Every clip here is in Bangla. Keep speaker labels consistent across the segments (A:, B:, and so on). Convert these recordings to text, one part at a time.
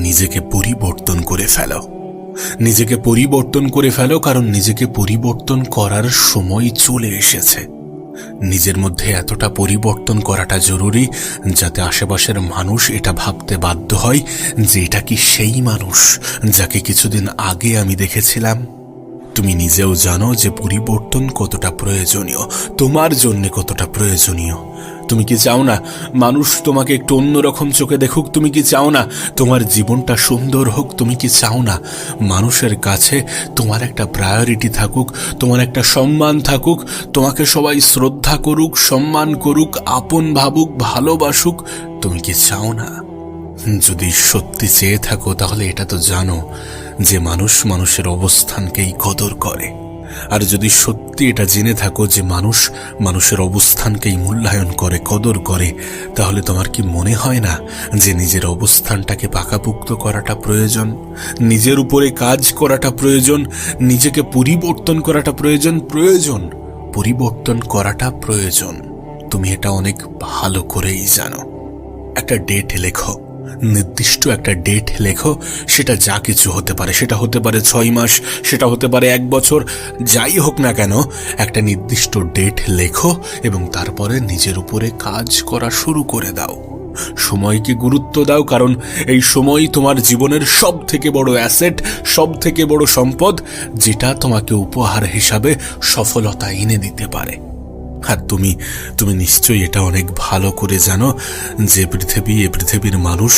A: নিজেকে পরিবর্তন করে ফেলো। নিজেকে পরিবর্তন করে ফেলো, কারণ নিজেকে পরিবর্তন করার সময় চলে এসেছে। নিজের মধ্যে এতটা পরিবর্তন করাটা জরুরি যাতে আশেপাশের মানুষ এটা ভাবতে বাধ্য হয় যে এটা কি সেই মানুষ যাকে কিছুদিন আগে আমি দেখেছিলাম। তুমি নিজেও জানো যে পরিবর্তন কতটা প্রয়োজনীয়, তোমার জন্য কতটা প্রয়োজনীয়। তুমি কি চাও না মানুষ তোমাকে একটু অন্যরকম চোখে দেখুক? তুমি কি চাও না তোমার জীবনটা সুন্দর হোক? তুমি কি চাও না মানুষের কাছে তোমার একটা প্রায়োরিটি থাকুক, তোমার একটা সম্মান থাকুক, তোমাকে সবাই শ্রদ্ধা করুক, সম্মান করুক, আপন ভাবুক, ভালোবাসুক? তুমি কি চাও না? যদি সত্যি চেয়ে থাকো তাহলে এটা তো জানো যে মানুষ মানুষের অবস্থানকেই কদর করে। আর যদি সত্যি এটা জেনে থাকো যে মানুষ মানুষের অবস্থানকেই মূল্যায়ন করে, কদর করে, তাহলে তোমার কি মনে হয় না যে নিজের অবস্থানটাকে পাকাপোক্ত করাটা প্রয়োজন, নিজের উপরে কাজ করাটা প্রয়োজন, নিজেকে পরিবর্তন করাটা প্রয়োজন পরিবর্তন করাটা প্রয়োজন। তুমি এটা অনেক ভালো করেই জানো। একটা ডেট লেখো, নির্দিষ্ট একটা ডেট লেখো। সেটা যা কিছু হতে পারে, সেটা হতে পারে 6 মাস, সেটা হতে পারে 1 বছর, যাই হোক না কেন একটা নির্দিষ্ট ডেট লেখো এবং তারপরে নিজের উপরে কাজ করা শুরু করে দাও। সময়কে গুরুত্ব দাও, কারণ এই সময় তোমার জীবনের সব থেকে বড় অ্যাসেট, সব থেকে বড় সম্পদ, যেটা তোমাকে উপহার হিসাবে সফলতা এনে দিতে পারে। আর তুমি নিশ্চয়ই এটা অনেক ভালো করে জানো যে পৃথিবীর মানুষ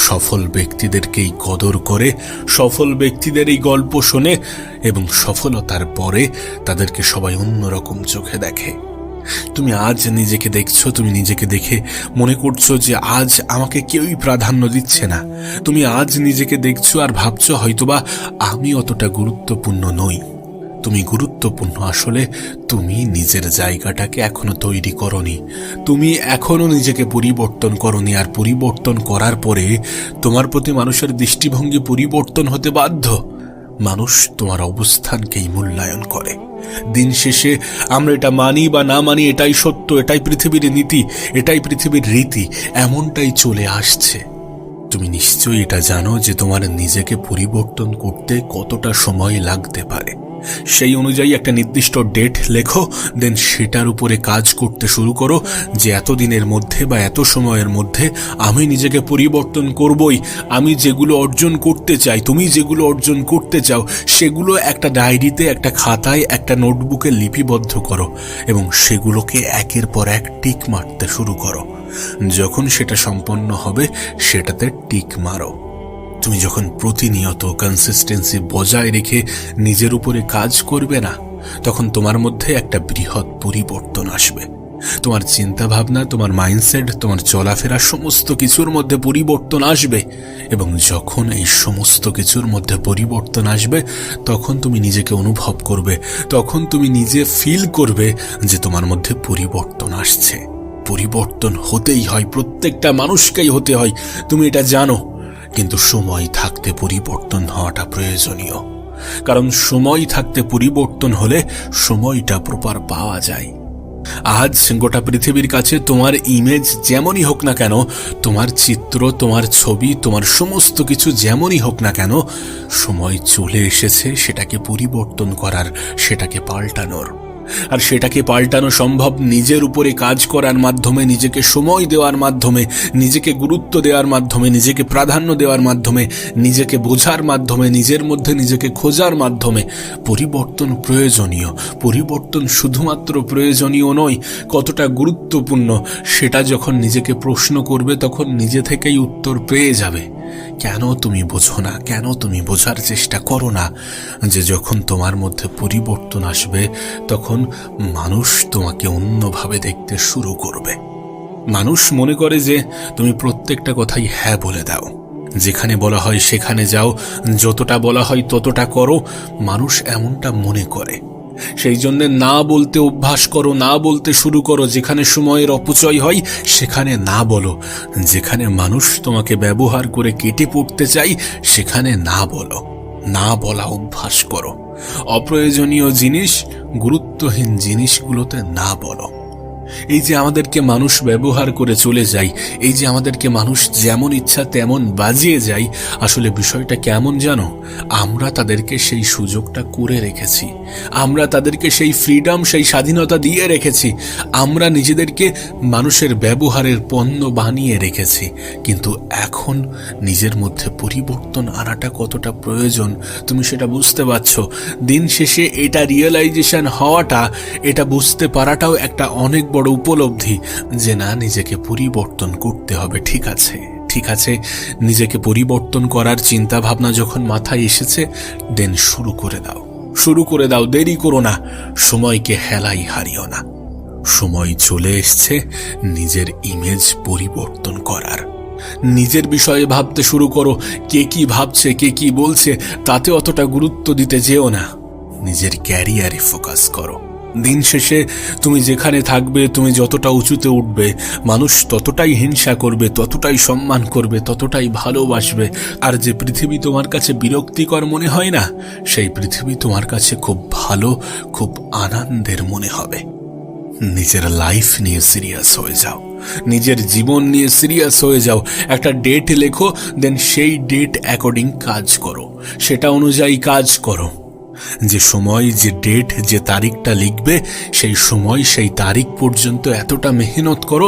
A: সফল ব্যক্তিদেরকেই কদর করে, সফল ব্যক্তিদের এই গল্প শোনে এবং সফলতার পরে তাদেরকে সবাই অন্যরকম চোখে দেখে। তুমি আজ নিজেকে দেখছো, তুমি নিজেকে দেখে মনে করছো যে আজ আমাকে কেউই প্রাধান্য দিচ্ছে না। তুমি আজ নিজেকে দেখছো আর ভাবছো হয়তোবা আমি অতটা গুরুত্বপূর্ণ নই। তুমি গুরুত্বপূর্ণ, আসলে তুমি নিজের জায়গাটাকে এখনো তৈরি করনি, তুমি এখনো নিজেকে পরিবর্তন করনি। আর পরিবর্তন করার পরে তোমার প্রতি মানুষের দৃষ্টিভঙ্গি পরিবর্তন হতে বাধ্য। মানুষ তোমার অবস্থানকেই মূল্যায়ন করে। দিন শেষে আমরা এটা মানি বা না মানি, এটাই সত্য, এটাই পৃথিবীর নীতি, এটাই পৃথিবীর রীতি, এমনটাই চলে আসছে। তুমি নিশ্চয়ই এটা জানো যে তোমার নিজেকে পরিবর্তন করতে কতটা সময় লাগতে পারে। সেই অনুযায়ী একটা নির্দিষ্ট ডেট লেখো, দেন সেটার উপরে কাজ করতে শুরু করো যে এতদিনের মধ্যে বা এত সময়ের মধ্যে আমি নিজেকে পরিবর্তন করবই। আমি যেগুলো অর্জন করতে চাই, তুমি যেগুলো অর্জন করতে চাও, সেগুলো একটা ডায়েরিতে, একটা খাতায়, একটা নোটবুকে লিপিবদ্ধ করো এবং সেগুলোকে একের পর এক টিক মারতে শুরু করো। যখন সেটা সম্পন্ন হবে সেটাতে টিক মারো। তুমি যখন প্রতিনিয়ত কনসিস্টেন্সি বজায় রেখে নিজের উপরে কাজ করবে না, তখন তোমার মধ্যে একটা বৃহৎ পরিবর্তন আসবে। তোমার চিন্তা ভাবনা, তোমার মাইন্ডসেট, তোমার চলাফেরা, সমস্ত কিছুর মধ্যে পরিবর্তন আসবে। এবং যখন এই সমস্ত কিছুর মধ্যে পরিবর্তন আসবে তখন তুমি নিজেকে অনুভব করবে, তখন তুমি নিজে ফিল করবে যে তোমার মধ্যে পরিবর্তন আসছে। পরিবর্তন হতেই হয়, প্রত্যেকটা মানুষকেই হতে হয়, তুমি এটা জানো। কিন্তু সময় থাকতে পরিবর্তন হওয়াটা প্রয়োজনীয়, কারণ সময় থাকতে পরিবর্তন হলে সময়টা প্রপার পাওয়া যায়। আজ গোটা পৃথিবীর কাছে তোমার ইমেজ যেমনই হোক না কেন, তোমার চিত্র, তোমার ছবি, তোমার সমস্ত কিছু যেমনই হোক না কেন, সময় চলে এসেছে সেটাকে পরিবর্তন করার, সেটাকে পাল্টানোর। আর সেটাকে পাল্টানো সম্ভব নিজের উপরে কাজ করার মাধ্যমে, নিজেকে সময় দেওয়ার মাধ্যমে, নিজেকে গুরুত্ব দেওয়ার মাধ্যমে, নিজেকে প্রাধান্য দেওয়ার মাধ্যমে, নিজেকে বোঝার মাধ্যমে, নিজের মধ্যে নিজেকে খোঁজার মাধ্যমে। পরিবর্তন প্রয়োজনীয়, পরিবর্তন শুধুমাত্র প্রয়োজনীয় নয়, কতটা গুরুত্বপূর্ণ সেটা যখন নিজেকে প্রশ্ন করবে তখন নিজে থেকেই উত্তর পেয়ে যাবে। কেন তুমি বোঝো না? কেন তুমি বোঝার চেষ্টা করো না যে যখন তোমার মধ্যে পরিবর্তন আসবে তখন মানুষ তোমাকে অন্যভাবে দেখতে শুরু করবে। মানুষ মনে করে যে তুমি প্রত্যেকটা কথাই হ্যাঁ বলে দাও, যেখানে বলা হয় সেখানে যাও, যতটা বলা হয় ততটা করো। মানুষ এমনটা মনে করে, সেই জন্য না বলতে অভ্যাস করো, না বলতে শুরু করো। যেখানে সময়ের অপচয় হয় সেখানে না বলো, যেখানে মানুষ তোমাকে ব্যবহার করে কেটে পড়তে চাই সেখানে না বলো। না বলা অভ্যাস করো। অপ্রয়োজনীয় জিনিস, গুরুত্বহীন জিনিসগুলোতে না বলো। এই যে আমাদেরকে মানুষ ব্যবহার করে চলে যায়, এই যে আমাদেরকে মানুষ যেমন ইচ্ছা তেমন বাজিয়ে যায়, আসলে বিষয়টা কেমন জানো? আমরা তাদেরকে সেই সুযোগটা করে রেখেছি, আমরা তাদেরকে সেই ফ্রিডম, সেই স্বাধীনতা দিয়ে রেখেছি, আমরা নিজেদেরকে মানুষের ব্যবহারের পণ্য বানিয়ে রেখেছি। কিন্তু এখন নিজের মধ্যে পরিবর্তন আনাটা কতটা প্রয়োজন তুমি সেটা বুঝতে পারছো। দিন শেষে এটা রিয়েলাইজেশন হওয়াটা, এটা বুঝতে পারাটাও একটা অনেক বড় উপলব্ধি যে না, নিজেকে পরিবর্তন করতে হবে। ঠিক আছে, নিজেকে পরিবর্তন করার চিন্তা ভাবনা যখন মাথায় এসেছে, দেন শুরু করে দাও, দেরি করো না, সময়কে হেলাই হারিও না। সময় চলে এসছে নিজের ইমেজ পরিবর্তন করার। নিজের বিষয়ে ভাবতে শুরু করো। কে কি ভাবছে, কে কি বলছে, তাতে অতটা গুরুত্ব দিতে যেও না, নিজের ক্যারিয়ারে ফোকাস করো। দিন শেষে তুমি যেখানে থাকবে, তুমি যতটা উঁচুতে উঠবে, মানুষ ততটাই হিংসা করবে, ততটাই সম্মান করবে, ততটাই ভালোবাসবে। আর যে পৃথিবী তোমার কাছে বিরক্তিকর মনে হয় না, সেই পৃথিবী তোমার কাছে খুব ভালো, খুব আনন্দের মনে হবে। নিজের লাইফ নিয়ে সিরিয়াস হয়ে যাও, নিজের জীবন নিয়ে সিরিয়াস হয়ে যাও। একটা ডেট লেখো, দেন সেই ডেট অ্যাকর্ডিং কাজ করো, সেটা অনুযায়ী কাজ করো। যে সময়, যে ডেট, যে তারিখটা লিখবে, সেই সময়, সেই তারিখ পর্যন্ত এতটা মেহনত করো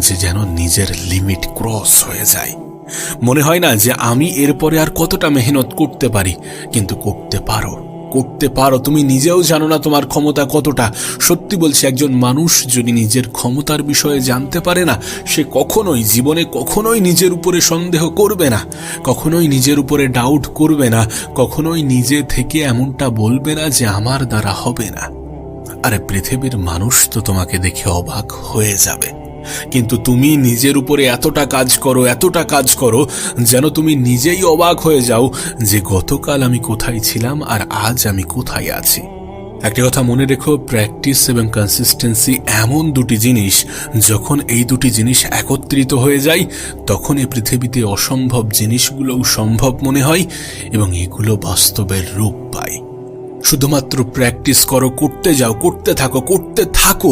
A: যে যেন নিজের লিমিট ক্রস হয়ে যায়। মনে হয় না যে আমি এরপরে আর কতটা মেহনত করতে পারি, কিন্তু করতে পারো। তুমি নিজেও জানো না তোমার ক্ষমতা কতটা। সত্যি বলছি, একজন মানুষ যদি নিজের ক্ষমতার বিষয়ে জানতে পারে না, সে জীবনে কখনোই নিজের উপরে সন্দেহ করবে না, কখনোই নিজের উপরে ডাউট করবে না, কখনোই নিজে থেকে এমনটা বলবে না যে আমার দ্বারা হবে না। আরে পৃথিবীর মানুষ তো তোমাকে দেখে অবাক হয়ে যাবে, কিন্তু তুমি নিজের উপরে এতটা কাজ করো যেন তুমি নিজেই অবাক হয়ে যাও যে গতকাল আমি কোথায় ছিলাম আর আজ আমি কোথায় আছি। একটা কথা মনে রেখো, প্র্যাকটিস এবং কনসিস্টেন্সি এমন দুটি জিনিস, যখন এই দুটি জিনিস একত্রিত হয়ে যায়, তখন এই পৃথিবীতে অসম্ভব জিনিসগুলোও সম্ভব মনে হয় এবং এগুলো বাস্তবের রূপ পায়। শুধুমাত্র প্র্যাকটিস করো, করতে যাও, করতে থাকো।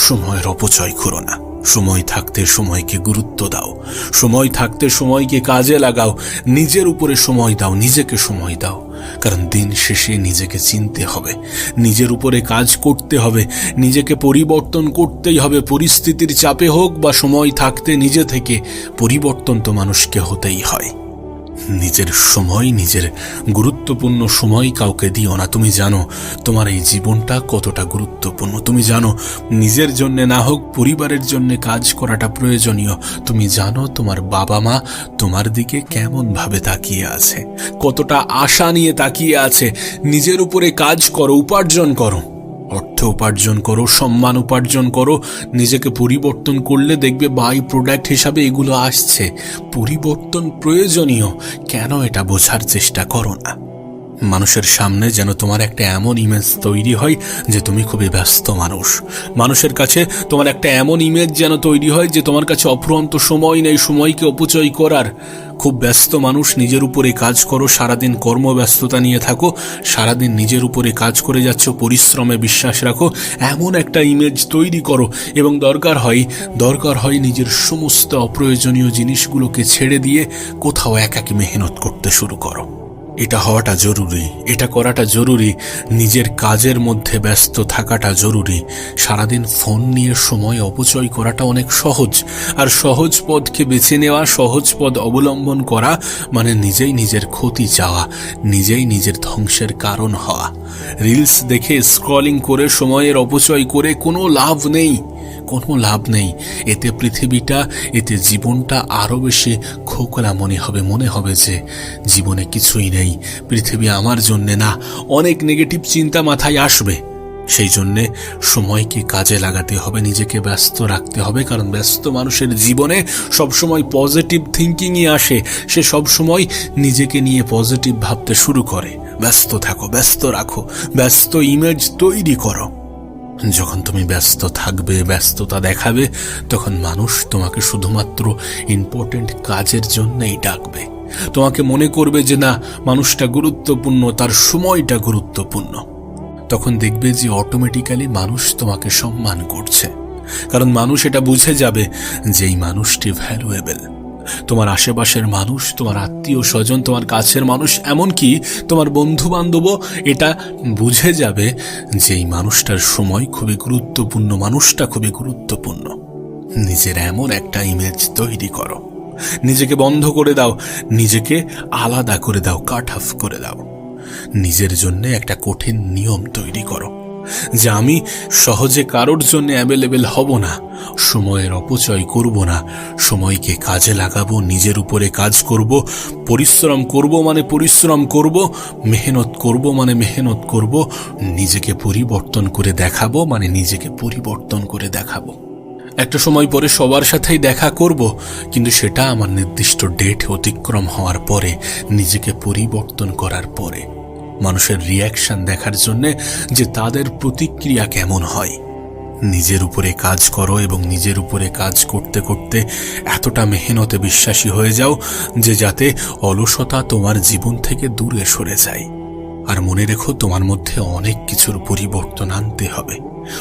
A: সময়ের অপচয় করো না। সময় থাকতে সময়কে গুরুত্ব দাও, সময় থাকতে সময়কে কাজে লাগাও, নিজের উপরে সময় দাও, নিজেকে সময় দাও। কারণ দিন শেষে নিজেকে চিনতে হবে, নিজের উপরে কাজ করতে হবে, নিজেকে পরিবর্তন করতেই হবে। পরিস্থিতির চাপে হোক বা সময় থাকতে নিজে থেকে পরিবর্তন তো মানুষকে হতেই হয়। নিজের সময়, নিজের গুরুত্বপূর্ণ সময় কাউকে দিও না। তুমি জানো তোমার এই জীবনটা কতটা গুরুত্বপূর্ণ, তুমি জানো নিজের জন্য না হোক পরিবারের জন্য কাজ করাটা প্রয়োজনীয়। তুমি জানো তোমার বাবা মা তোমার দিকে কেমন ভাবে তাকিয়ে আছে, কতটা আশা নিয়ে তাকিয়ে আছে। নিজের উপরে কাজ করো, উপার্জন করো, অর্থ উপার্জন করো, সম্মান উপার্জন করো। নিজেকে পরিবর্তন করলে দেখবে বাই প্রোডাক্ট হিসাবে এগুলো আসছে। পরিবর্তন প্রয়োজনীয়, কেন এটা বোঝার চেষ্টা করো না। মানুষের সামনে যেন তোমার একটা এমন ইমেজ তৈরি হয় যে তুমি খুবই ব্যস্ত মানুষ। মানুষের কাছে তোমার একটা এমন ইমেজ যেন তৈরি হয় যে তোমার কাছে অফুরন্ত সময় নেই সময়কে অপচয় করার। খুব ব্যস্ত মানুষ, নিজের উপরে কাজ করো, সারাদিন কর্মব্যস্ততা নিয়ে থাকো, সারাদিন নিজের উপরে কাজ করে যাচ্ছ, পরিশ্রমে বিশ্বাস রাখো, এমন একটা ইমেজ তৈরি করো। এবং দরকার হয় নিজের সমস্ত অপ্রয়োজনীয় জিনিসগুলোকে ছেড়ে দিয়ে কোথাও একাকী মেহনত করতে শুরু করো। এটা হওয়াটা জরুরি, এটা করাটা জরুরি। নিজের কাজের মধ্যে ব্যস্ত থাকাটা জরুরি। সারাদিন ফোন নিয়ে সময় অপচয় করাটা অনেক সহজ, আর সহজ পথকে বেছে নেওয়া, সহজ পথ অবলম্বন করা মানে নিজেই নিজের ক্ষতি চাওয়া, নিজেই নিজের ধ্বংসের কারণ হওয়া। রিলস দেখে স্ক্রলিং করে সময়ের অপচয় করে কোনো লাভ নেই। এতে পৃথিবীটা, এতে জীবনটা আরো বেশি খোকলা মনে হবে যে জীবনে কিছুই নেই, পৃথিবী আমার জন্যে না। অনেক নেগেটিভ চিন্তা মাথায় আসবে। সেই জন্যে সময়কে কাজে লাগাতে হবে, নিজেকে ব্যস্ত রাখতে হবে। কারণ ব্যস্ত মানুষের জীবনে সবসময় পজিটিভ থিঙ্কিংই আসে। সে সবসময় নিজেকে নিয়ে পজিটিভ ভাবতে শুরু করে। ব্যস্ত থাকো, ব্যস্ত রাখো, ব্যস্ত ইমেজ তৈরি করো। যখন তুমি ব্যস্ত থাকবে, ব্যস্ততা দেখাবে, তখন মানুষ তোমাকে শুধুমাত্র ইম্পর্টেন্ট কাজের জন্যই ডাকবে। তোমাকে মনে করবে যে না, মানুষটা গুরুত্বপূর্ণ, তার সময়টা গুরুত্বপূর্ণ। তখন দেখবে যে অটোমেটিক্যালি মানুষ তোমাকে সম্মান করছে। কারণ মানুষ এটা বুঝে যাবে যে এই মানুষটি ভ্যালুয়েবল। তোমার আশেপাশের মানুষ, তোমার আত্মীয় স্বজন, তোমার কাছের মানুষ, এমনকি তোমার বন্ধু বান্ধবও এটা বুঝে যাবে যে এই মানুষটার সময় খুবই গুরুত্বপূর্ণ, মানুষটা খুবই গুরুত্বপূর্ণ। নিজের এমন একটা ইমেজ তৈরি করো, নিজেকে বন্ধ করে দাও, নিজেকে আলাদা করে দাও, কাট অফ করে দাও। নিজের জন্য একটা কঠিন নিয়ম তৈরি করো যে আমি সহজে কারোর জন্য অ্যাভেলেবেল হব না, সময়ের অপচয় করব না, সময়কে কাজে লাগাবো, নিজের উপরে কাজ করব, পরিশ্রম করব মানে পরিশ্রম করব, মেহনত করব মানে মেহনত করব, নিজেকে পরিবর্তন করে দেখাবো মানে নিজেকে পরিবর্তন করে দেখাবো। একটা সময় পরে সবার সাথেই দেখা করব, কিন্তু সেটা আমার নির্দিষ্ট ডেট অতিক্রম হওয়ার পরে, নিজেকে পরিবর্তন করার পরে। মানুষের রিয়াকশন দেখার জন্য যে তাদের প্রতিক্রিয়া কেমন হয়। নিজের উপরে কাজ করো এবং নিজের উপরে কাজ করতে করতে এতটা মেহনতে বিশ্বাসী হয়ে যাও যে যাতে অলসতা তোমার জীবন থেকে দূরে সরে যায়। আর মনে রেখো, তোমার মধ্যে অনেক কিছুর পরিবর্তন আনতে হবে।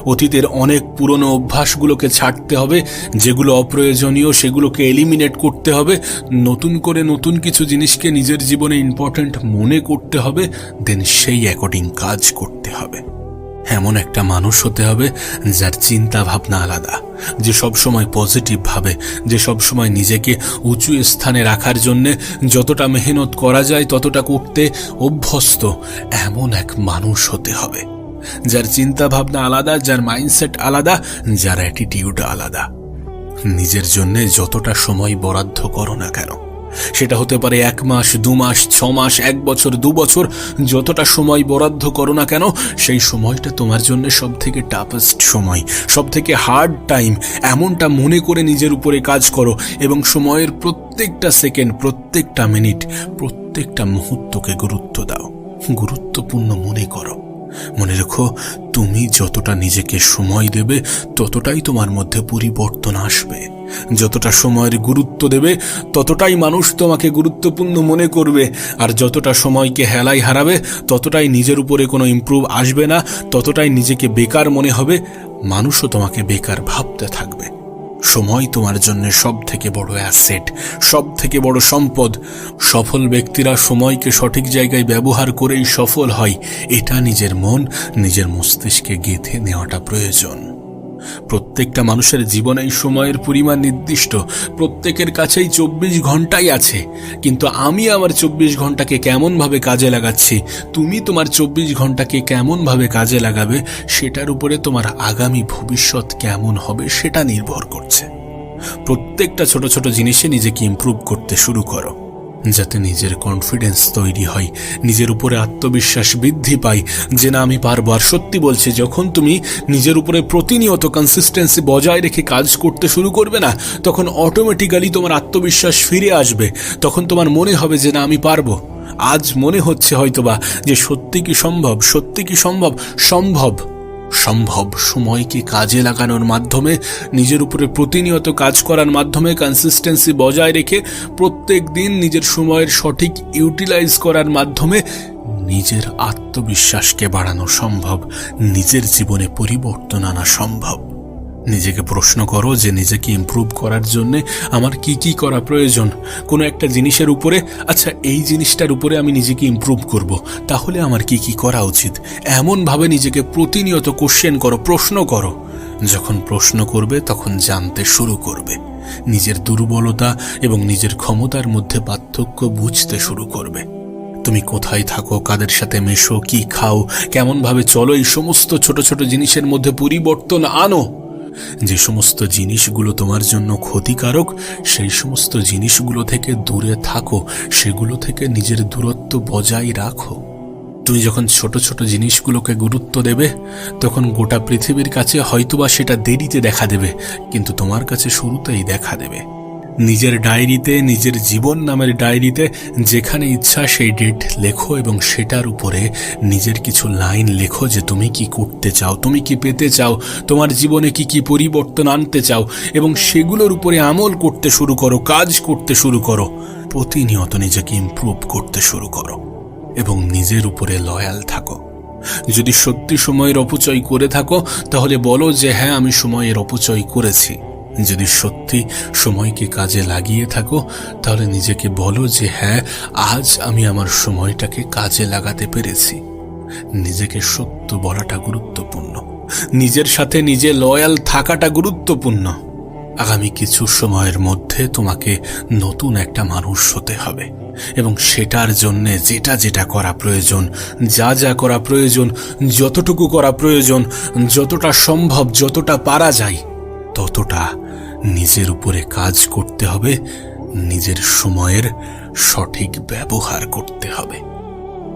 A: অতীতের অনেক পুরনো অভ্যাসগুলোকে ছাড়তে হবে, যেগুলো অপ্রয়োজনীয় সেগুলোকে এলিমিনেট করতে হবে। নতুন করে নতুন কিছু জিনিসকে নিজের জীবনে ইম্পর্ট্যান্ট মনে করতে হবে, দেন সেই অ্যাকর্ডিং কাজ করতে হবে। এমন একটা মানুষ হতে হবে যার চিন্তা ভাবনা আলাদা, যে সবসময় পজিটিভ ভাবে, যে সবসময় নিজেকে উঁচু স্থানে রাখার জন্যে যতটা মেহনত করা যায় ততটা করতে অভ্যস্ত। এমন এক মানুষ হতে হবে যার চিন্তা ভাবনা আলাদা, যার মাইন্ডসেট আলাদা, যার অ্যাটিটিউড আলাদা। নিজের জন্য যতটা সময় বরাদ্দ করো না কেন, সেটা হতে পারে 1 মাস, 2 মাস, 6 মাস, 1 বছর, 2 বছর, যতটা সময় বরাদ্দ করো না কেন, সেই সময়টা তোমার জন্য সব থেকে টাফেস্ট সময়, সব থেকে হার্ড টাইম। এমনটা মনে করে নিজের উপরে কাজ করো এবং সময়ের প্রত্যেকটা সেকেন্ড, প্রত্যেকটা মিনিট, প্রত্যেকটা মুহূর্তকে গুরুত্ব দাও, গুরুত্বপূর্ণ মনে করো। মনে রেখো, তুমি যতটা নিজেকে সময় দেবে ততটাই তোমার মধ্যে পরিবর্তন আসবে। যতটা সময়ের গুরুত্ব দেবে ততটাই মানুষ তোমাকে গুরুত্বপূর্ণ মনে করবে, আর যতটা সময়কে হেলায় হারাবে ততটাই নিজের উপরে কোনো ইমপ্রুভ আসবে না, ততটাই নিজেকে বেকার মনে হবে, মানুষও তোমাকে বেকার ভাবতে থাকবে। সময় তোমার জন্য সব থেকে বড় অ্যাসেট, সব থেকে বড় সম্পদ। সফল ব্যক্তিরা সময়কে সঠিক জায়গায় ব্যবহার করেই সফল হয়। এটা নিজের মন, নিজের মস্তিষ্কে গেঁথে নেওয়াটা প্রয়োজন। প্রত্যেকটা মানুষের জীবনে এই সময়ের পরিমাণ নির্দিষ্ট, প্রত্যেকের কাছেই 24 ঘন্টাই আছে। কিন্তু আমি আমার 24 ঘন্টাকে কেমনভাবে কাজে লাগাচ্ছি, তুমি তোমার 24 ঘন্টাকে কেমনভাবে কাজে লাগাবে, সেটার উপরে তোমার আগামী ভবিষ্যৎ কেমন হবে সেটা নির্ভর করছে। প্রত্যেকটা ছোট ছোট জিনিসে নিজেকে ইমপ্রুভ করতে শুরু করো, যাতে নিজের কনফিডেন্স তৈরি হয়, নিজের উপরে আত্মবিশ্বাস বৃদ্ধি পায় যে না, আমি পারবো। আর সত্যি বলছি, যখন তুমি নিজের উপরে প্রতিনিয়ত কনসিস্টেন্সি বজায় রেখে কাজ করতে শুরু করবে না, তখন অটোমেটিক্যালি তোমার আত্মবিশ্বাস ফিরে আসবে। তখন তোমার মনে হবে যে না, আমি পারবো। আজ মনে হচ্ছে হয়তোবা যে সত্যি কি সম্ভব, সত্যি কি সম্ভব? সম্ভব, সম্ভব। সময়কে কাজে লাগানোর মাধ্যমে, নিজের উপরে প্রতিনিয়ত কাজ করার মাধ্যমে, কনসিস্টেন্সি বজায় রেখে প্রত্যেক দিন নিজের সময়ের সঠিক ইউটিলাইজ করার মাধ্যমে নিজের আত্মবিশ্বাসকে বাড়ানো সম্ভব, নিজের জীবনে পরিবর্তন আনা সম্ভব। নিজেকে প্রশ্ন করো যে নিজেকে ইমপ্রুভ করার জন্য আমার কি কি করা প্রয়োজন। কোনো একটা জিনিসের উপরে, আচ্ছা এই জিনিসটার উপরে আমি নিজেকে ইমপ্রুভ করব, তাহলে আমার কি কি করা উচিত, এমনভাবে নিজেকে প্রতিনিয়ত কোশ্চেন করো, প্রশ্ন করো। যখন প্রশ্ন করবে তখন জানতে শুরু করবে, নিজের দুর্বলতা এবং নিজের ক্ষমতার মধ্যে পার্থক্য বুঝতে শুরু করবে। তুমি কোথায় থাকো, কাদের সাথে মেশো, কি খাও, কেমনভাবে চলো, এই সমস্ত ছোট ছোট জিনিসের মধ্যে পরিবর্তন আনো। যে সমস্ত জিনিসগুলো তোমার জন্য ক্ষতিকারক, সেই সমস্ত জিনিসগুলো থেকে দূরে থাকো, সেগুলো থেকে নিজের দূরত্ব বজায় রাখো। তুমি যখন ছোট ছোট জিনিসগুলোকে গুরুত্ব দেবে, তখন গোটা পৃথিবীর কাছে হয়তোবা সেটা দেরিতে দেখা দেবে, কিন্তু তোমার কাছে শুরুতেই দেখা দেবে। নিজের ডায়েরিতে, নিজের জীবন নামের ডায়েরিতে যেখানে ইচ্ছা সেই ডেট লেখো এবং সেটার উপরে নিজের কিছু লাইন লেখো যে তুমি কি করতে চাও, তুমি কি পেতে চাও, তোমার জীবনে কি কি পরিবর্তন আনতে চাও, এবং সেগুলোর উপরে আমল করতে শুরু করো, কাজ করতে শুরু করো। প্রতিনিয়ত নিজেকে ইমপ্রুভ করতে শুরু করো এবং নিজের উপরে লয়াল থাকো। যদি সত্যি সময়ের অপচয় করে থাকো তাহলে বলো যে হ্যাঁ, আমি সময়ের অপচয় করেছি। যদি সত্যি সময়কে কাজে লাগিয়ে থাকো তাহলে নিজেকে বলো যে হ্যাঁ, আজ আমি আমার সময়টাকে কাজে লাগাতে পেরেছি। নিজেকে সত্য বলাটা গুরুত্বপূর্ণ, নিজের সাথে নিজে লয়াল থাকাটা গুরুত্বপূর্ণ। আগামী কিছু সময়ের মধ্যে তোমাকে নতুন একটা মানুষ হতে হবে, এবং সেটার জন্যে যেটা যেটা করা প্রয়োজন, যা যা করা প্রয়োজন, যতটুকু করা প্রয়োজন, যতটা সম্ভব, যতটা পারা যায় ততটা নিজের উপরে কাজ করতে হবে, নিজের সময়ের সঠিক ব্যবহার করতে হবে।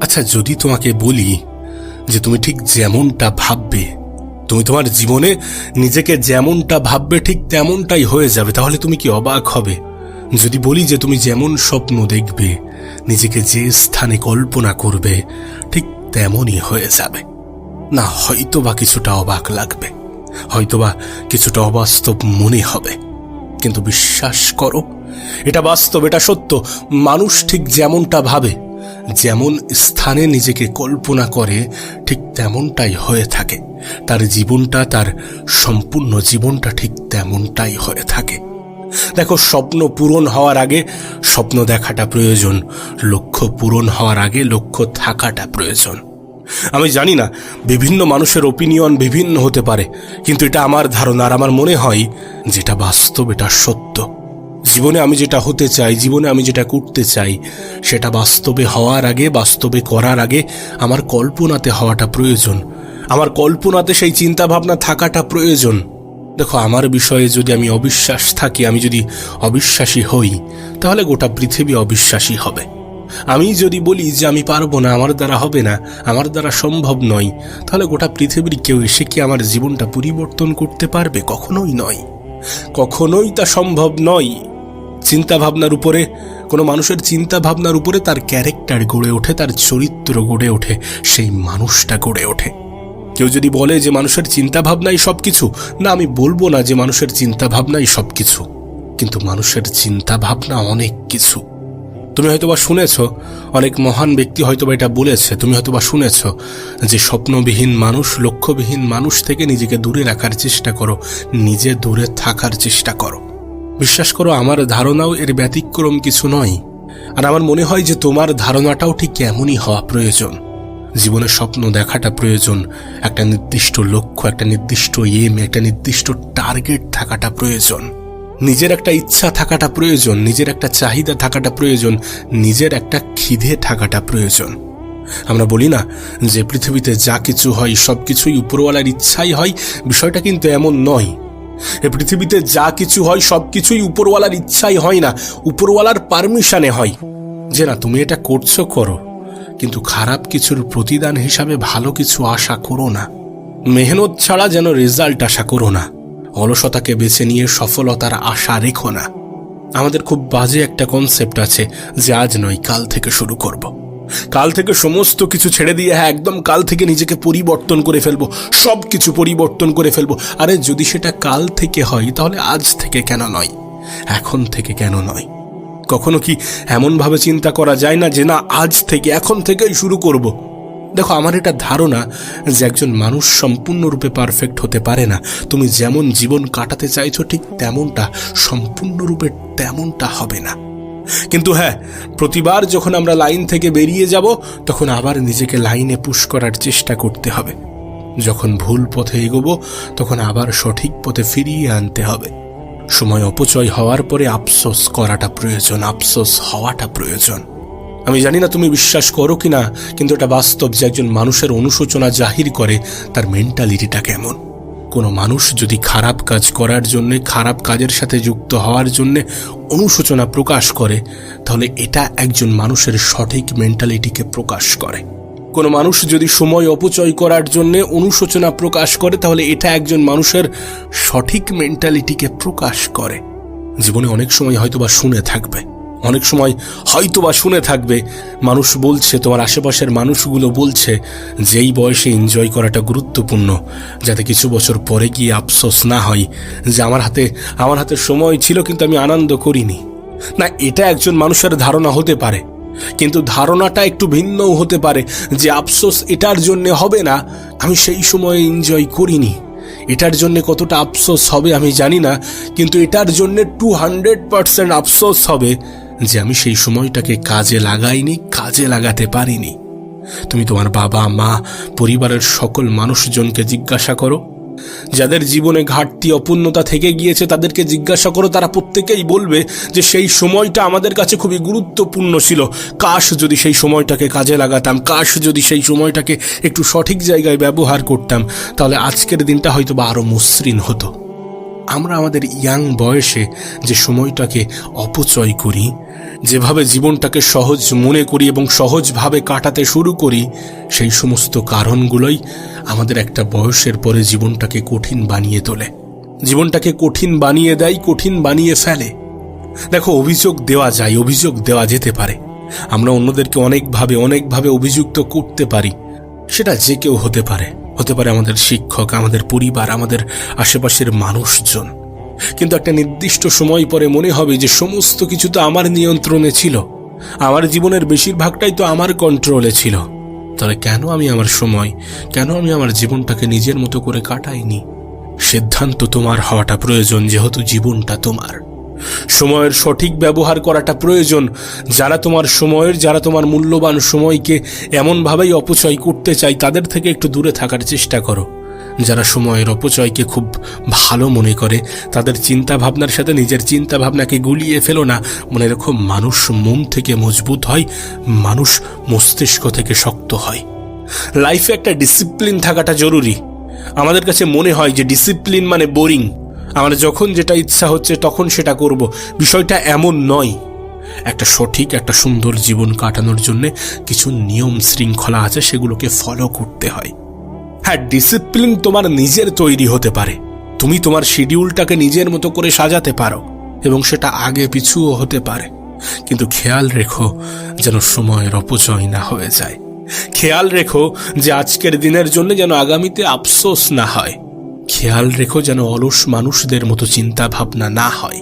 A: আচ্ছা, যদি তোমাকে বলি যে তুমি ঠিক যেমনটা ভাববে, তুমি তোমার জীবনে নিজেকে যেমনটা ভাববে ঠিক তেমনটাই হয়ে যাবে, তাহলে তুমি কি অবাক হবে? যদি বলি যে তুমি যেমন স্বপ্ন দেখবে, নিজেকে যে স্থানে কল্পনা করবে ঠিক তেমনই হয়ে যাবে। না, হয়তোবা কিছুটা অবাক লাগবে, হয়তোবা কিছুটা অবাস্তব মনে হবে, কিন্তু বিশ্বাস করো, এটা বাস্তব, এটা সত্য। মানুষ ঠিক যেমনটা ভাবে, যেমন স্থানে নিজেকে কল্পনা করে ঠিক তেমনটাই হয়ে থাকে। তার জীবনটা, তার সম্পূর্ণ জীবনটা ঠিক তেমনটাই হয়ে থাকে। দেখো, স্বপ্ন পূরণ হওয়ার আগে স্বপ্ন দেখাটা প্রয়োজন, লক্ষ্য পূরণ হওয়ার আগে লক্ষ্য থাকাটা প্রয়োজন। আমি জানি না, বিভিন্ন মানুষের ওপিনিয়ন বিভিন্ন হতে পারে, কিন্তু এটা আমার ধারণা, আর আমার মনে হয় যেটা বাস্তব, এটা সত্য। জীবনে আমি যেটা হতে চাই, জীবনে আমি যেটা করতে চাই, সেটা বাস্তবে হওয়ার আগে, বাস্তবে করার আগে আমার কল্পনাতে হওয়াটা প্রয়োজন, আমার কল্পনাতে সেই চিন্তা ভাবনা থাকাটা প্রয়োজন। দেখো, আমার বিষয়ে যদি আমি অবিশ্বাস থাকি, আমি যদি অবিশ্বাসী হই, তাহলে গোটা পৃথিবী অবিশ্বাসী হবে। আমি যদি বলি যে আমি পারবো না, আমার দ্বারা হবে না, আমার দ্বারা সম্ভব নয়, তাহলে গোটা পৃথিবীর কেউ এসে কি আমার জীবনটা পরিবর্তন করতে পারবে? কখনোই নয়, কখনোই তা সম্ভব নয়। চিন্তা ভাবনার উপরে, কোনো মানুষের চিন্তা ভাবনার উপরে তার ক্যারেক্টার গড়ে ওঠে, তার চরিত্র গড়ে ওঠে, সেই মানুষটা গড়ে ওঠে। কেউ যদি বলে যে মানুষের চিন্তা ভাবনাই সবকিছু, না, আমি বলবো না যে মানুষের চিন্তা ভাবনাই সবকিছু, কিন্তু মানুষের চিন্তা ভাবনা অনেক কিছু। তুমি হয়তোবা শুনেছ, অনেক মহান ব্যক্তি হয়তোবা এটা বলেছে, তুমি হয়তোবা শুনেছ যে স্বপ্নবিহীন মানুষ, লক্ষ্যবিহীন মানুষ থেকে নিজেকে দূরে রাখার চেষ্টা করো, নিজে দূরে থাকার চেষ্টা করো। বিশ্বাস করো, আমার ধারণাও এর ব্যতিক্রম কিছু নয়, আর আমার মনে হয় যে তোমার ধারণাটাও ঠিক এমনই হওয়া প্রয়োজন। জীবনে স্বপ্ন দেখাটা প্রয়োজন, একটা নির্দিষ্ট লক্ষ্য, একটা নির্দিষ্ট এম, একটা নির্দিষ্ট টার্গেট থাকাটা প্রয়োজন, নিজের একটা ইচ্ছা থাকাটা প্রয়োজন, নিজের একটা চাহিদা থাকাটা প্রয়োজন, নিজের একটা খিদে থাকাটা প্রয়োজন। আমরা বলি না যে পৃথিবীতে যা কিছু হয় সব কিছুই উপরওয়ালার ইচ্ছাই হয়, বিষয়টা কিন্তু এমন নয়। এ পৃথিবীতে যা কিছু হয় সব কিছুই উপরওয়ালার ইচ্ছাই হয় না, উপরওয়ালার পারমিশনে হয়। যে না, তুমি এটা করছো, করো, কিন্তু খারাপ কিছুর প্রতিদান হিসাবে ভালো কিছু আশা করো না। মেহনত ছাড়া যেন রেজাল্ট আশা করো না। অলসতাকে বেছে নিয়ে সফলতার আশা রেখো না। আমাদের খুব বাজে একটা কনসেপ্ট আছে যে আজ নয়, কাল থেকে শুরু করব, কাল থেকে সমস্ত কিছু ছেড়ে দিয়ে, হ্যাঁ একদম কাল থেকে নিজেকে পরিবর্তন করে ফেলবো, সব কিছু পরিবর্তন করে ফেলবো। আরে যদি সেটা কাল থেকে হয় তাহলে আজ থেকে কেন নয়, এখন থেকে কেন নয়? কখনো কি এমনভাবে চিন্তা করা যায় না যে না, আজ থেকে, এখন থেকেই শুরু করব? দেখো, আমার এটা ধারণা যে একজন মানুষ সম্পূর্ণরূপে পারফেক্ট হতে পারে না। তুমি যেমন জীবন কাটাতে চাইছো ঠিক তেমনটা সম্পূর্ণরূপে তেমনটা হবে না। কিন্তু হ্যাঁ, প্রতিবার যখন আমরা লাইন থেকে বেরিয়ে যাব তখন আবার নিজেকে লাইনে পুশ করার চেষ্টা করতে হবে। যখন ভুল পথে এগোবো তখন আবার সঠিক পথে ফিরিয়ে আনতে হবে। সময় অপচয় হওয়ার পরে আফসোস করাটা প্রয়োজন, আফসোস হওয়াটা প্রয়োজন। আমি জানি না তুমি বিশ্বাস করো কিনা, কিন্তু এটা বাস্তব যে একজন মানুষের অনুশোচনা জাহির করে তার মেন্টালিটিটা কেমন। কোনো মানুষ যদি খারাপ কাজ করার জন্যে, খারাপ কাজের সাথে যুক্ত হওয়ার জন্যে অনুশোচনা প্রকাশ করে, তাহলে এটা একজন মানুষের সঠিক মেন্টালিটিকে প্রকাশ করে। কোনো মানুষ যদি সময় অপচয় করার জন্যে অনুশোচনা প্রকাশ করে, তাহলে এটা একজন মানুষের সঠিক মেন্টালিটিকে প্রকাশ করে। জীবনে অনেক সময় হয়তোবা শুনে থাকবে, অনেক সময় হয়তোবা শুনে থাকবে মানুষ বলছে, তোমার আশেপাশের মানুষগুলো বলছে যে এই বয়সে এনজয় করাটা গুরুত্বপূর্ণ, যাতে কিছু বছর পরে গিয়ে আফসোস না হয় যে আমার হাতে সময় ছিল কিন্তু আমি আনন্দ করিনি। না, এটা একজন মানুষের ধারণা হতে পারে, কিন্তু ধারণাটা একটু ভিন্নও হতে পারে যে আফসোস এটার জন্য হবে না, আমি সেই সময় এনজয় করিনি। এটার জন্য কতটা আফসোস হবে আমি জানি না, কিন্তু এটার জন্য 200% আফসোস হবে যে আমি সেই সময়টাকে কাজে লাগাইনি, কাজে লাগাতে পারিনি। তুমি তোমার বাবা মা, পরিবারের সকল মানুষজনকে জিজ্ঞাসা করো, যাদের জীবনে ঘাটতি অপূর্ণতা থেকে গিয়েছে তাদেরকে জিজ্ঞাসা করো, তারা প্রত্যেকেই বলবে যে সেই সময়টা আমাদের কাছে খুবই গুরুত্বপূর্ণ ছিল। কাশ যদি সেই সময়টাকে কাজে লাগাতাম, কাশ যদি সেই সময়টাকে একটু সঠিক জায়গায় ব্যবহার করতাম, তাহলে আজকের দিনটা হয়তো বা আরো মসৃণ হতো। আমরা আমাদের ইয়াং বয়সে যে সময়টাকে অপচয় করি, যেভাবে জীবনটাকে সহজ মনে করি এবং সহজভাবে কাটাতে শুরু করি, সেই সমস্ত কারণগুলোই আমাদের একটা বয়সের পরে জীবনটাকে কঠিন বানিয়ে তোলে, জীবনটাকে কঠিন বানিয়ে দেয়, কঠিন বানিয়ে ফেলে। দেখো, অভিযোগ দেওয়া যায়, অভিযোগ দেওয়া যেতে পারে। আমরা অন্যদেরকে অনেকভাবে অভিযুক্ত করতে পারি। সেটা যে কেউ হতে পারে, হতে পারে আমাদের শিক্ষক, আমাদের পরিবার, আমাদের আশেপাশের মানুষজন। কিন্তু একটা নির্দিষ্ট সময় পরে মনে হবে যে সমস্ত কিছু তো আমার নিয়ন্ত্রণে ছিল, আমার জীবনের বেশিরভাগটাই তো আমার কন্ট্রোলে ছিল। তাহলে কেন আমি আমার সময়, কেন আমি আমার জীবনটাকে নিজের মতো করে কাটাইনি? সিদ্ধান্ত তোমার হওয়াটা প্রয়োজন, যেহেতু জীবনটা তোমার। সময়ের সঠিক ব্যবহার করাটা প্রয়োজন। যারা তোমার মূল্যবান সময়কে এমনভাবেই অপচয় করতে চায়, তাদের থেকে একটু দূরে থাকার চেষ্টা করো। যারা সময়ের অপচয়কে খুব ভালো মনে করে, তাদের চিন্তা ভাবনার সাথে নিজের চিন্তা ভাবনাকে গুলিয়ে ফেলো না। মনে রেখো, মানুষ মন থেকে মজবুত হয়, মানুষ মস্তিষ্ক থেকে শক্ত হয়। লাইফে একটা ডিসিপ্লিন থাকাটা জরুরি। আমাদের কাছে মনে হয় যে ডিসিপ্লিন মানে বোরিং, আমার যখন যেটা ইচ্ছা হচ্ছে তখন সেটা করব। বিষয়টা এমন নয়। একটা সঠিক, একটা সুন্দর জীবন কাটানোর জন্য কিছু নিয়ম শৃঙ্খলা আছে, সেগুলোকে ফলো করতে হয়। হ্যাঁ, ডিসিপ্লিন তোমার নিজের তৈরি হতে পারে। তুমি তোমার শিডিউলটাকে নিজের মতো করে সাজাতে পারো এবং সেটা আগে পিছুও হতে পারে। কিন্তু খেয়াল রেখো যেন সময়ের অপচয় না হয়ে যায়। খেয়াল রেখো যে আজকের দিনের জন্য যেন আগামীতে আফসোস না হয়। খেয়াল রেখো যেন অলস মানুষদের মতো চিন্তা ভাবনা না হয়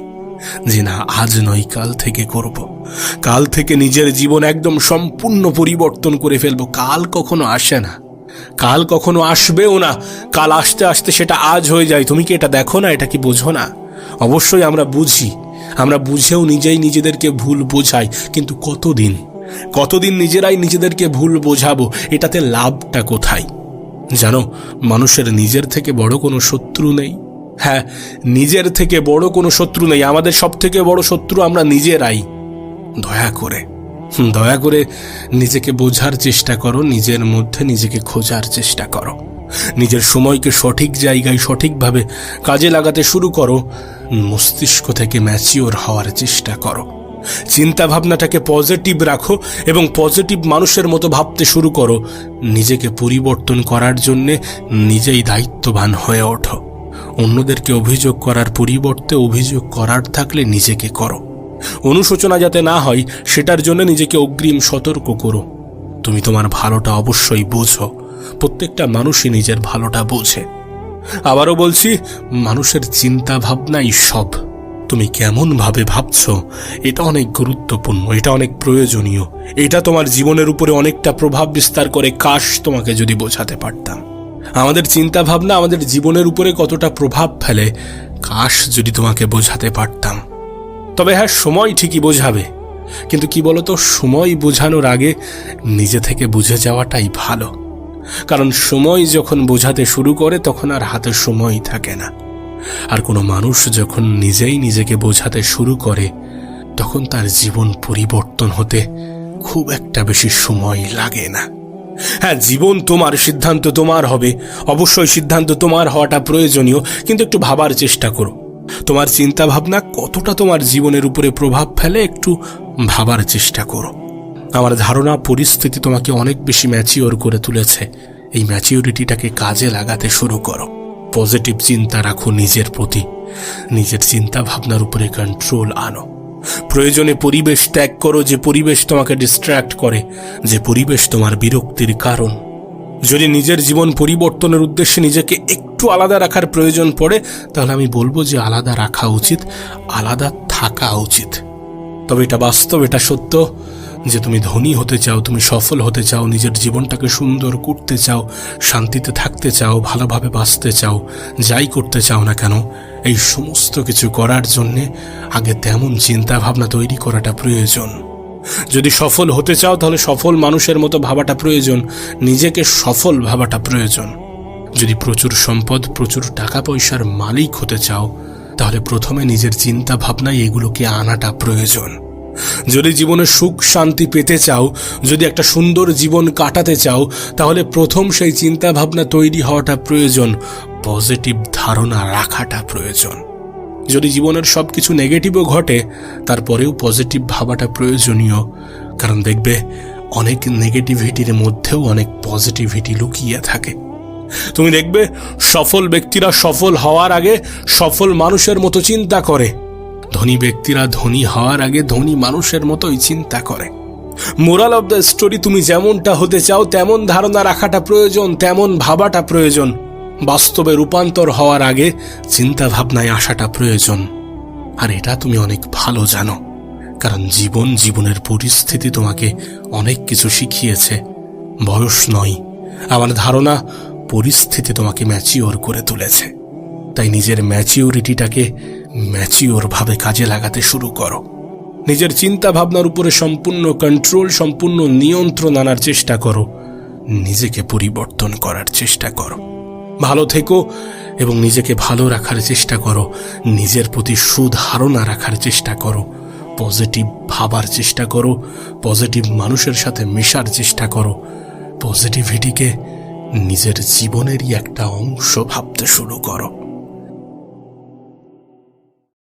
A: যে না, আজ নয় কাল থেকে করব, কাল থেকে নিজের জীবন একদম সম্পূর্ণ পরিবর্তন করে ফেলবো। কাল কখনো আসে না, কাল কখনো আসবেও না। কাল আসতে আসতে সেটা আজ হয়ে যায়। তুমি কি এটা দেখো না? এটা কি বোঝো না? অবশ্যই আমরা বুঝি, আমরা বুঝেও নিজেদেরকে ভুল বোঝাই। কিন্তু কতদিন নিজেরাই নিজেদেরকে ভুল বোঝাবো? এটাতে লাভটা কোথায়? জানো, মানুষের নিজের থেকে বড় কোনো শত্রু নেই। হ্যাঁ, নিজের থেকে বড় কোনো শত্রু নেই। আমাদের সব থেকে বড় শত্রু আমরা নিজেরাই। দয়া করে নিজেকে বোঝার চেষ্টা করো, নিজের মধ্যে নিজেকে খোঁজার চেষ্টা করো, নিজের সময়কে সঠিক জায়গায় সঠিকভাবে কাজে লাগাতে শুরু করো, মস্তিষ্ক থেকে ম্যাচিওর হওয়ার চেষ্টা করো, চিন্তা ভাবনাটাকে পজিটিভ রাখো এবং পজিটিভ মানুষের মতো ভাবতে শুরু করো। নিজেকে পরিবর্তন করার জন্যে নিজেই দায়িত্ববান হয়ে ওঠো। অন্যদেরকে অভিযোগ করার পরিবর্তে অভিযোগ করার থাকলে নিজেকে করো। অনুশোচনা যাতে না হয় সেটার জন্য নিজেকে অগ্রিম সতর্ক করো। তুমি তোমার ভালোটা অবশ্যই বোঝো, প্রত্যেকটা মানুষই নিজের ভালোটা বোঝে। আবারও বলছি, মানুষের চিন্তা ভাবনাই সব। তুমি কেমন ভাবে ভাবছো এটা অনেক গুরুত্বপূর্ণ, এটা অনেক প্রয়োজনীয়। এটা তোমার জীবনের উপরে অনেকটা প্রভাব বিস্তার করে। কাশ তোমাকে যদি বোঝাতে পারতাম আমাদের চিন্তা ভাবনা আমাদের জীবনের উপরে কতটা প্রভাব ফেলে, কাশ যদি তোমাকে বোঝাতে পারতাম। তবে হ্যাঁ, সময় ঠিকই বোঝাবে, কিন্তু কি বলতো, সময় বোঝানোর আগে নিজে থেকে বুঝে যাওয়াটাই ভালো। কারণ সময় যখন বোঝাতে শুরু করে তখন আর হাতে সময় থাকে না। আর কোনো মানুষ যখন নিজেই নিজেকে বোঝাতে শুরু করে তখন তার জীবন পরিবর্তন হতে খুব একটা বেশি সময় লাগে না। হ্যাঁ, জীবন তোমার, সিদ্ধান্ত তোমার হবে। অবশ্যই সিদ্ধান্ত তোমার হওয়াটা প্রয়োজনীয়, কিন্তু একটু ভাবার চেষ্টা করো তোমার চিন্তা ভাবনা কতটা তোমার জীবনের উপরে প্রভাব ফেলে। একটু ভাবার চেষ্টা করো। আমার ধারণা পরিস্থিতি তোমাকে অনেক বেশি ম্যাচিওর করে তুলেছে। এই ম্যাচিওরিটিটাকে কাজে লাগাতে শুরু করো। পজিটিভ চিন্তা রাখো নিজের প্রতি, নিজের চিন্তা ভাবনার উপরে কন্ট্রোল আনো। প্রয়োজনে পরিবেশ ত্যাগ করো যে পরিবেশ তোমাকে ডিস্ট্র্যাক্ট করে, যে পরিবেশ তোমার বিরক্তির কারণ। যদি নিজের জীবন পরিবর্তনের উদ্দেশ্যে নিজেকে একটু আলাদা রাখার প্রয়োজন পড়ে, তাহলে আমি বলবো যে আলাদা রাখা উচিত, আলাদা থাকা উচিত। তবে এটা বাস্তব, এটা সত্য, যে তুমি ধনী হতে চাও, তুমি সফল হতে চাও, নিজের জীবনটাকে সুন্দর করতে চাও, শান্তিতে থাকতে চাও, ভালোভাবে বাঁচতে চাও, যাই করতে চাও না কেন, এই সমস্ত কিছু করার জন্যে আগে তেমন চিন্তা ভাবনা তৈরি করাটা প্রয়োজন। যদি সফল হতে চাও তাহলে সফল মানুষের মতো ভাবাটা প্রয়োজন, নিজেকে সফল ভাবাটা প্রয়োজন। যদি প্রচুর সম্পদ, প্রচুর টাকা পয়সার মালিক হতে চাও তাহলে প্রথমে নিজের চিন্তা ভাবনায় এগুলোকে আনাটা প্রয়োজন। যদি জীবনে সুখ শান্তি পেতে চাও, যদি একটা সুন্দর জীবন কাটাতে চাও, তাহলে প্রথম সেই চিন্তা ভাবনা তৈরি হওয়াটা প্রয়োজন, পজিটিভ ধারণা রাখাটা প্রয়োজন। যদি জীবনের সবকিছু নেগেটিভও ঘটে তারপরেও পজিটিভ ভাবাটা প্রয়োজনীয়, কারণ দেখবে অনেক নেগেটিভিটির মধ্যেও অনেক পজিটিভিটি লুকিয়ে থাকে। তুমি দেখবে সফল ব্যক্তিরা সফল হওয়ার আগে সফল মানুষের মতো চিন্তা করে, ধনী ব্যক্তিরা ধনী হওয়ার আগে ধনী মানুষের মতোই চিন্তা করে। মোরাল অব দ্য স্টোরি, তুমি যেমনটা হতে চাও তেমন ধারণা রাখাটা প্রয়োজন, তেমন ভাবাটা প্রয়োজন। বাস্তবে রূপান্তর হওয়ার আগে চিন্তা ভাবনায় আসাটা প্রয়োজন। আর এটা তুমি অনেক ভালো জানো, কারণ জীবনের পরিস্থিতি তোমাকে অনেক কিছু শিখিয়েছে। বয়স নয়, আমার ধারণা পরিস্থিতি তোমাকে ম্যাচিওর করে তুলেছে। তাই নিজের ম্যাচিওরিটিটাকে ম্যাচিওর ভাবে কাজে লাগাতে শুরু করো। নিজের চিন্তা ভাবনার উপরে সম্পূর্ণ কন্ট্রোল, সম্পূর্ণ নিয়ন্ত্রণ আনার চেষ্টা করো। নিজেকে পরিবর্তন করার চেষ্টা করো। ভালো থেকো এবং নিজেকে ভালো রাখার চেষ্টা করো। নিজের প্রতি সুধারণা রাখার চেষ্টা করো। পজিটিভ ভাবার চেষ্টা করো। পজিটিভ মানুষের সাথে মেশার চেষ্টা করো। পজিটিভিটিকে নিজের জীবনেরই একটা অংশ ভাবতে শুরু করো।